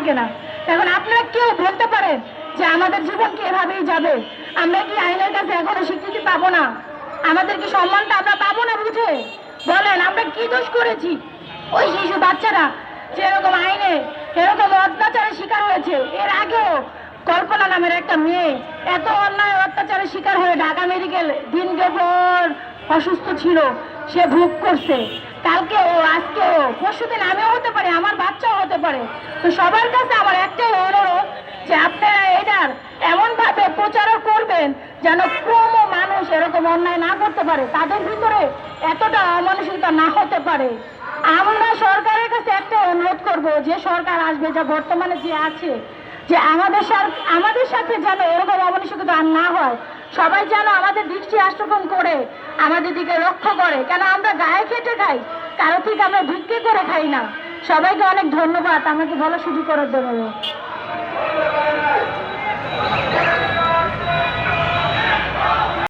থাকে না। এখন আপনারা কেউ বলতে পারেন যে আমাদের জীবন কি এভাবেই যাবে? আমরা কি আইনের কাছে এখনো স্বীকৃতি পাবো না? আমাদের কি সম্মানটা আমরা পাবো না? বুঝে বলেন আমরা কি দোষ করেছি? ওই শিশু বাচ্চারা যেরকম আইনে এরকম অত্যাচারের শিকার হয়েছে, এর আগেও কল্পনা নামের একটা মেয়ে এত অন্যায় অত্যাচারের শিকার হয়ে ঢাকা মেডিকেল দিনকে পর অসুস্থ ছিল, সে ভোগ করছে। কালকেও আজকেও পরশুদিন আমিও হতে পারি, আমার বাচ্চাও হতে পারে। তো সবার কাছে আমার একটাই অনুরোধ যে আপনারা এটার এমন ভাবে প্রচারও করবেন যেন কোনো মানুষ এরকম অন্যায় না করতে পারে, তাদের ভিতরে এতটা অমানসিকতা না হতে পারে। আমরা সরকারের কাছে একটা অনুরোধ করব, যে সরকার আসবে, যা বর্তমানে যে আছে, যে আমাদের সাথে যেন এরকম অমানসিকতা আর না হয়। সবাই যেন আমাদের দৃষ্টি আকর্ষণ করে আমাদের দিকে লক্ষ্য করে, কেন আমরা গায়ে খেটে খাই, কারো থেকে আমরা ভিক্ষে করে খাই না। সবাইকে অনেক ধন্যবাদ আমাকে বলার সুযোগ করে দেওয়ার জন্য।